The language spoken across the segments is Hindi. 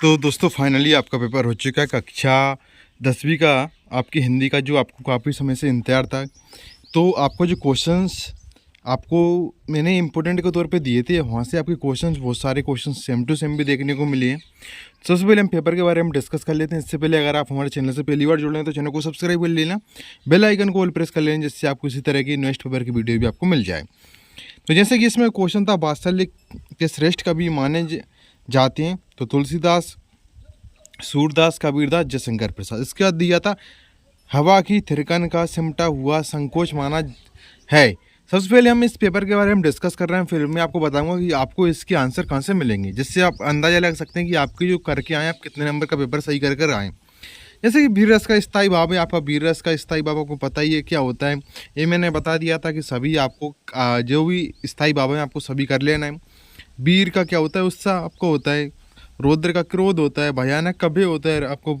तो दोस्तों फाइनली आपका पेपर हो चुका है कक्षा 10वीं का। आपकी हिंदी का जो आपको काफ़ी समय से इंतज़ार था, तो आपको जो क्वेश्चंस आपको मैंने इम्पोर्टेंट के तौर पे दिए थे, वहाँ से आपके क्वेश्चंस बहुत सारे क्वेश्चंस सेम टू सेम भी देखने को मिले हैं। सबसे पहले हम पेपर के बारे में डिस्कस कर लेते हैं। इससे पहले अगर आप हमारे चैनल से पहली बार जुड़ रहे हैं तो चैनल को सब्सक्राइब कर लेना, बेल आइकन को ऑल प्रेस कर लेना, जिससे आपको इसी तरह की नेक्स्ट पेपर की वीडियो भी आपको मिल जाए। तो जैसे कि इसमें क्वेश्चन था, वात्सल्य के श्रेष्ठ कवि माने जाते हैं, तो तुलसीदास, सूरदास, कबीरदास, जयशंकर प्रसाद। इसके बाद दिया था हवा की थिरकन का सिमटा हुआ संकोच माना है। सबसे पहले हम इस पेपर के बारे में डिस्कस कर रहे हैं, फिर मैं आपको बताऊंगा कि आपको इसके आंसर कहाँ से मिलेंगे, जिससे आप अंदाजा लगा सकते हैं कि आपके जो करके आए आप कितने नंबर का पेपर सही कर आए। जैसे कि वीर रस का स्थायी भाव है, आपका वीर रस का स्थायी भाव आपको पता ही है क्या होता है। ये मैंने बता दिया था कि सभी आपको जो भी स्थायी भाव है आपको सभी कर लेना है। वीर का क्या होता है, उत्साह आपको होता है। रौद्र का क्रोध होता है। भयानक का भय होता है। आपको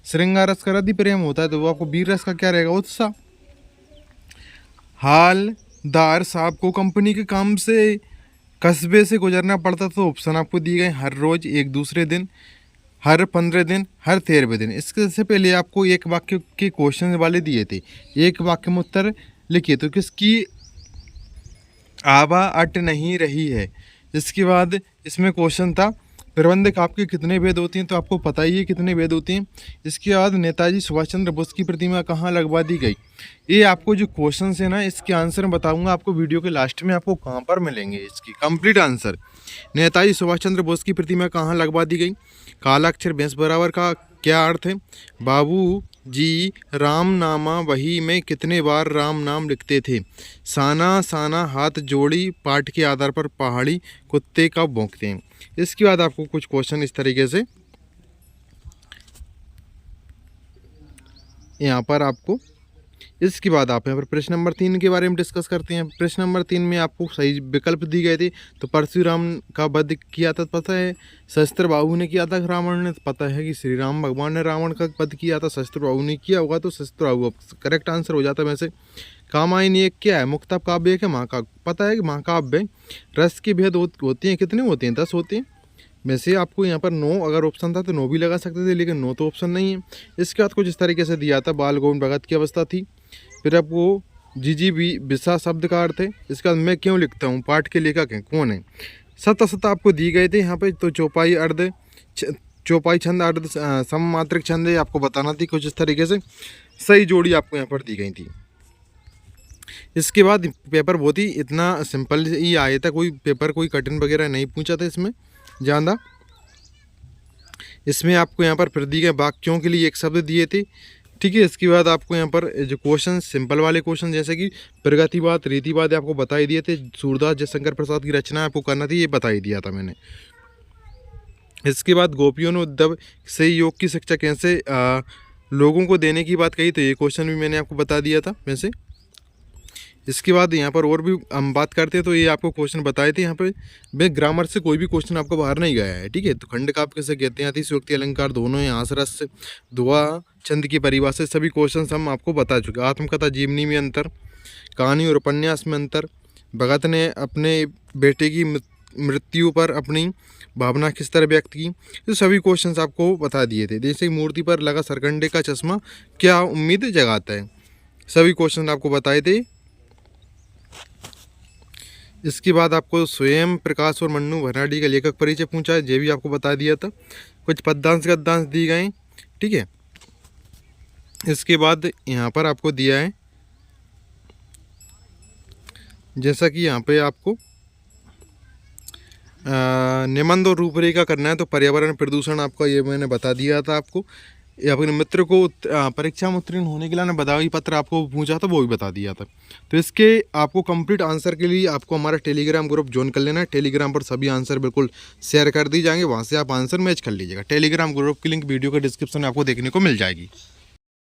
श्रृंगार रस का रति प्रेम होता है, तो वो आपको वीर रस का क्या रहेगा, उत्साह। हालदार साहब को कंपनी के काम से कस्बे से गुजरना पड़ता, तो ऑप्शन आपको दिए गए हर रोज, एक दूसरे दिन, हर 15 दिन, हर 13वें दिन। इसके से पहले आपको एक वाक्य के क्वेश्चन वाले दिए थे, एक वाक्य में उत्तर लिखिए, तो किसकी आभा अट नहीं रही है। इसके बाद इसमें क्वेश्चन था प्रबंधक आपके कितने वेद होती हैं, तो आपको पता ही है कितने वेद होती हैं। इसके बाद नेताजी सुभाष चंद्र बोस की प्रतिमा कहाँ लगवा दी गई। ये आपको जो क्वेश्चन है ना, इसके आंसर मैं बताऊंगा आपको वीडियो के लास्ट में, आपको कहाँ पर मिलेंगे इसकी कंप्लीट आंसर। नेताजी सुभाष चंद्र बोस की प्रतिमा कहाँ लगवा दी गई। कालाक्षर भैंस बराबर का क्या अर्थ है। बाबू जी राम नामा वही में कितने बार राम नाम लिखते थे। साना साना हाथ जोड़ी पाठ के आधार पर पहाड़ी कुत्ते कब भौंकते हैं। इसके बाद आपको कुछ क्वेश्चन इस तरीके से यहाँ पर आपको, इसके बाद आप यहाँ पर प्रश्न नंबर 3 के बारे में डिस्कस करते हैं। प्रश्न नंबर 3 में आपको सही विकल्प दी गए थे, तो परशुराम का वध किया था पता है, सहस्त्रबाहु ने किया था रावण ने, पता है कि श्री राम भगवान ने रावण का वध किया था, सहस्त्रबाहु ने किया होगा, तो सहस्त्रबाहु करेक्ट आंसर हो जाता है। वैसे कामायनी एक क्या है, मुक्तब काव्य है, महाकाव्य, पता है कि महाकाव्य। रस के भेद होते हैं, कितने होते हैं, 10 होते हैं। वैसे आपको यहाँ पर 9 अगर ऑप्शन था तो 9 भी लगा सकते थे, लेकिन 9 तो ऑप्शन नहीं है। इसके बाद कुछ इस तरीके से दिया था, बाल गोविंद भगत की अवस्था थी। फिर आपको जी भी विसा शब्द का अर्थ है। इसके बाद मैं क्यों लिखता हूँ, पाठ के लेखक हैं, कौन है। सत आपको दी गए थे यहाँ पे, तो चौपाई अर्ध, चौपाई छंद अर्ध सममात्रिक छंद है, आपको बताना थी। कुछ इस तरीके से सही जोड़ी आपको यहाँ पर दी गई थी। इसके बाद पेपर बहुत ही इतना सिंपल ही आया था, कोई पेपर कोई कठिन वगैरह नहीं पूछा था इसमें ज़्यादा। इसमें आपको यहाँ पर फिर दी गए वाक्यों के लिए एक शब्द दिए थे, ठीक है। इसके बाद आपको यहाँ पर जो क्वेश्चन सिंपल वाले क्वेश्चन, जैसे कि प्रगतिवाद, रीतिवाद आपको बता ही दिए थे। सूरदास जयशंकर प्रसाद की रचना आपको करना थी, ये बता ही दिया था मैंने। इसके बाद गोपियों ने उद्धव से योग की शिक्षा कैसे लोगों को देने की बात कही, तो ये क्वेश्चन भी मैंने आपको बता दिया था वैसे। इसके बाद यहाँ पर और भी हम बात करते हैं, तो ये आपको क्वेश्चन बताए थे यहाँ पे। वे ग्रामर से कोई भी क्वेश्चन आपको बाहर नहीं गया है, ठीक है। तो खंड काव्य कैसे कहते हैं, अतिशयोक्ति अलंकार दोनों हैं, हास से दुआ छंद की परिभाषा, सभी क्वेश्चन हम आपको बता चुके। आत्मकथा जीवनी में अंतर, कहानी और उपन्यास में अंतर, भगत ने अपने बेटे की मृत्यु पर अपनी भावना किस तरह व्यक्त की, तो सभी क्वेश्चंस आपको बता दिए थे। जैसे मूर्ति पर लगा सरकंडे का चश्मा क्या उम्मीद जगाता है, सभी क्वेश्चन आपको बताए थे। इसके बाद आपको स्वयं प्रकाश और मन्नू भराडी का लेखक परिचय पूछा है, ये भी आपको बता दिया था। कुछ पद्यांश गद्यांश दिए गए, ठीक है। इसके बाद यहाँ पर आपको दिया है, जैसा कि यहाँ पे आपको निबंध और रूपरेखा करना है, तो पर्यावरण प्रदूषण आपका ये मैंने बता दिया था आपको। अपने मित्र को परीक्षा में उत्तीर्ण होने के लिए बधाई पत्र आपको पूछा था, वो भी बता दिया था। तो इसके आपको कंप्लीट आंसर के लिए आपको हमारा टेलीग्राम ग्रुप ज्वाइन कर लेना है। टेलीग्राम पर सभी आंसर बिल्कुल शेयर कर दी जाएंगे, वहाँ से आप आंसर मैच कर लीजिएगा। टेलीग्राम ग्रुप की लिंक वीडियो के डिस्क्रिप्शन में आपको देखने को मिल जाएगी।